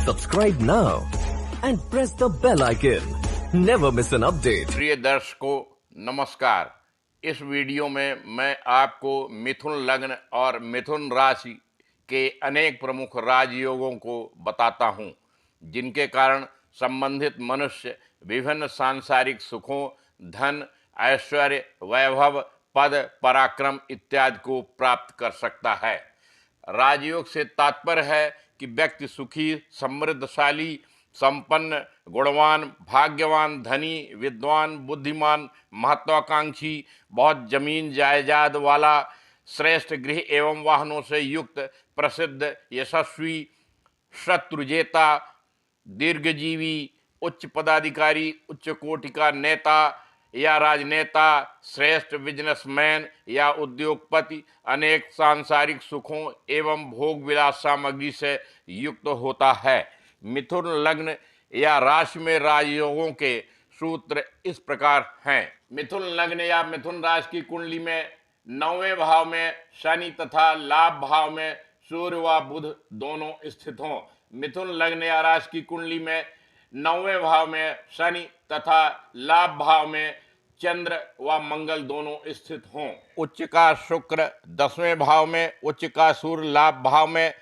Subscribe now and press the bell icon. Never miss an update. प्रिय दर्शकों नमस्कार। इस वीडियो में मैं आपको मिथुन लग्न और मिथुन राशि के अनेक प्रमुख राजयोगों को बताता हूं, जिनके कारण संबंधित मनुष्य विभिन्न सांसारिक सुखों, धन, ऐश्वर्य, वैभव, पद, पराक्रम इत्यादि को प्राप्त कर सकता है। राजयोग से तात्पर्य है कि व्यक्ति सुखी, समृद्धशाली, संपन्न, गुणवान, भाग्यवान, धनी, विद्वान, बुद्धिमान, महत्वाकांक्षी, बहुत जमीन जायदाद वाला, श्रेष्ठ गृह एवं वाहनों से युक्त, प्रसिद्ध, यशस्वी, शत्रुजेता, दीर्घजीवी, उच्च पदाधिकारी, उच्च कोटि का नेता या राजनेता, श्रेष्ठ बिजनेसमैन या उद्योगपति, अनेक सांसारिक सुखों एवं भोग विलास सामग्री से युक्त होता है। मिथुन लग्न या राशि में राजयोगों के सूत्र इस प्रकार हैं। मिथुन लग्न या मिथुन राशि की कुंडली में 9वें भाव में शनि तथा लाभ भाव में सूर्य व बुध दोनों स्थित हों। मिथुन लग्न या राशि की कुंडली में 9वें भाव में शनि तथा लाभ भाव में चंद्र व मंगल दोनों स्थित हों। उच्च का शुक्र 10वें भाव में, उच्च का सूर्य लाभ भाव में,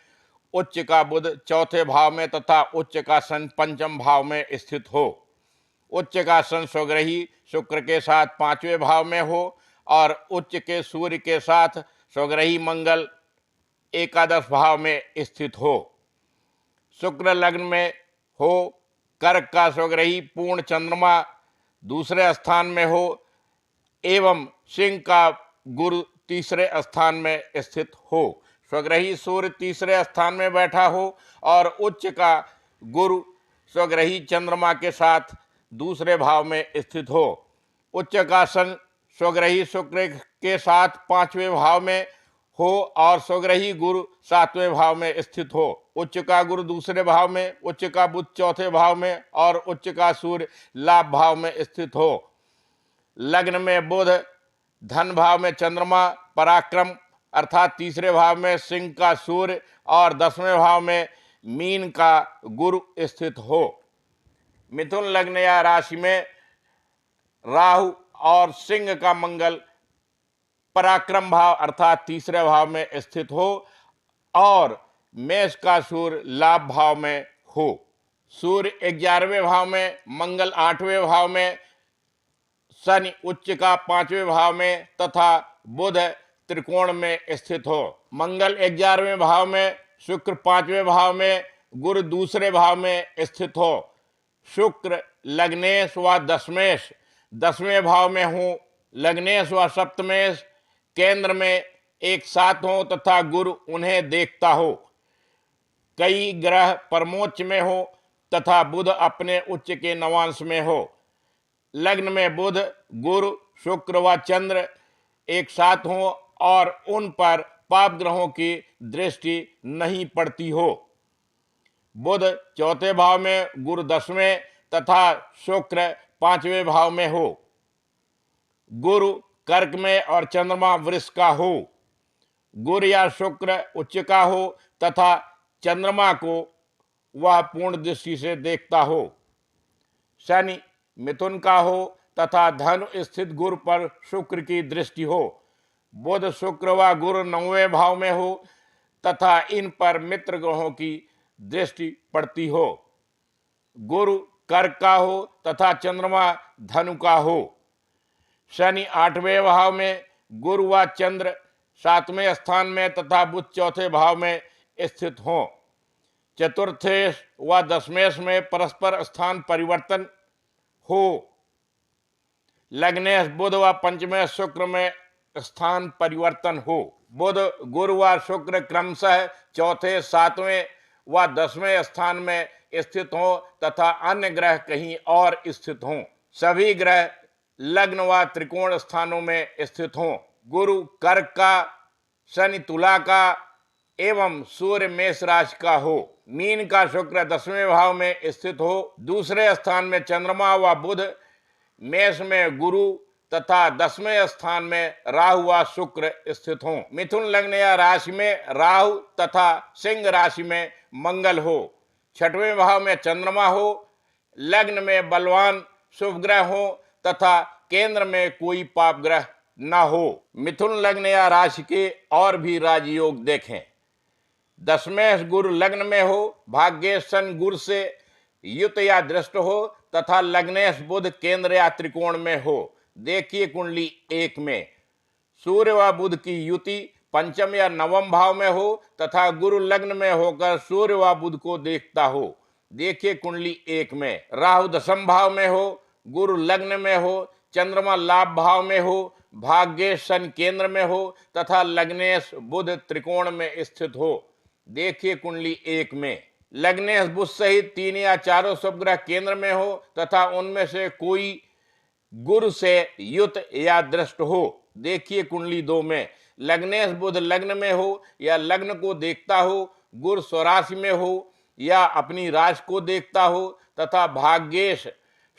उच्च का बुध 4थे भाव में तथा उच्च का सन 5म भाव में स्थित हो। उच्च का सन स्वग्रही शुक्र के साथ 5वें भाव में हो और उच्च के सूर्य के साथ स्वग्रही मंगल एकादश भाव में स्थित हो। शुक्र लग्न में हो, कर्क का स्वग्रही पूर्ण चंद्रमा दूसरे स्थान में हो एवं सिंह का गुरु तीसरे स्थान में स्थित हो। स्वग्रही सूर्य तीसरे स्थान में बैठा हो और उच्च का गुरु स्वग्रही चंद्रमा के साथ दूसरे भाव में स्थित हो। उच्च का सन स्वग्रही शुक्र के साथ 5वें भाव में हो और स्वग्रही गुरु 7वें भाव में स्थित हो। उच्च का गुरु दूसरे भाव में, उच्च का बुध 4थे भाव में और उच्च का सूर्य लाभ भाव में स्थित हो। लग्न में बुध, धन भाव में चंद्रमा, पराक्रम अर्थात तीसरे भाव में सिंह का सूर्य और 10वें भाव में मीन का गुरु स्थित हो। मिथुन लग्न या राशि में राहु और सिंह का मंगल पराक्रम भाव अर्थात तीसरे भाव में स्थित हो और मेष का सूर्य लाभ भाव में हो। सूर्य 11वें भाव में, मंगल 8वें भाव में, शनि उच्च का 5वें भाव में तथा बुध त्रिकोण में स्थित हो। मंगल 11वें भाव में, शुक्र 5वें भाव में, गुरु दूसरे भाव में स्थित हो। शुक्र लग्नेश व दशमेश 10वें भाव में हो, लग्नेश व सप्तमेश केंद्र में एक साथ हो तथा गुरु उन्हें देखता हो। कई ग्रह परमोच्च में हो तथा बुध अपने उच्च के नवांश में हो। लग्न में बुध, गुरु, शुक्र व चंद्र एक साथ हो और उन पर पाप ग्रहों की दृष्टि नहीं पड़ती हो। बुध 4थे भाव में, गुरु 10वें तथा शुक्र 5वें भाव में हो। गुरु कर्क में और चंद्रमा वृष का हो। गुरु या शुक्र उच्च का हो तथा चंद्रमा को वह पूर्ण दृष्टि से देखता हो। शनि मिथुन का हो तथा धनु स्थित गुरु पर शुक्र की दृष्टि हो। बुध, शुक्र व गुरु 9वें भाव में हो तथा इन पर मित्र ग्रहों की दृष्टि पड़ती हो। गुरु कर्क का हो तथा चंद्रमा धनु का हो। शनि 8वें भाव में, गुरु व चंद्र 7वें स्थान में तथा बुध 4थे भाव में स्थित हो। चतुर्थेश व दशमेश में परस्पर स्थान परिवर्तन हो। लग्नेश बुध व पंचमेश शुक्र में स्थान परिवर्तन हो। बुध, गुरु व शुक्र क्रमशः 4थे, 7वें व 10वें स्थान में स्थित हो तथा अन्य ग्रह कहीं और स्थित हों। सभी ग्रह लग्न व त्रिकोण स्थानों में स्थित हों। गुरु कर्क का, शनि तुला का एवं सूर्य मेष राशि का हो। मीन का शुक्र 10वें भाव में स्थित हो। दूसरे स्थान में चंद्रमा व बुध, मेष में गुरु तथा 10वें स्थान में राहु व शुक्र स्थित हों। मिथुन लग्न या राशि में राहु तथा सिंह राशि में मंगल हो। छठवें भाव में चंद्रमा हो, लग्न में बलवान शुभ ग्रह हो तथा केंद्र में कोई पाप ग्रह न हो। मिथुन लग्न या राशि के और भी राजयोग देखें। दशमेश गुरु लग्न में हो, भाग्येश शन गुरु से युत या दृष्ट हो तथा लग्नेश बुध केंद्र या त्रिकोण में हो। देखिए कुंडली 1 में सूर्य व बुध की युति पंचम या नवम भाव में हो तथा गुरु लग्न में होकर सूर्य व बुध को देखता हो। देखिए कुंडली 1 में राहु दशम भाव में हो, गुरु लग्न में हो, चंद्रमा लाभ भाव में हो, भाग्येश शन केंद्र में हो तथा लग्नेश बुध त्रिकोण में स्थित हो। देखिए कुंडली 1 में लग्नेश बुध सहित 3 या चारों शुभ ग्रह केंद्र में हो तथा उनमें से कोई गुरु से युत या दृष्ट हो। देखिए कुंडली 2 में लग्नेश बुध लग्न में हो या लग्न को देखता हो, गुरु स्वराशि में हो या अपनी राशि को देखता हो तथा भाग्येश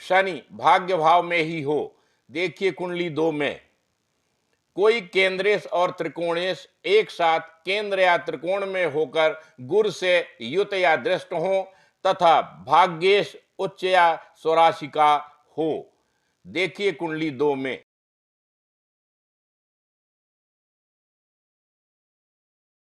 शनि भाग्य भाव में ही हो। देखिए कुंडली 2 में कोई केंद्रेश और त्रिकोणेश एक साथ केंद्र या त्रिकोण में होकर गुरु से युत या दृष्ट हो तथा भाग्येश उच्च या स्वराशि का हो। देखिए कुंडली 2 में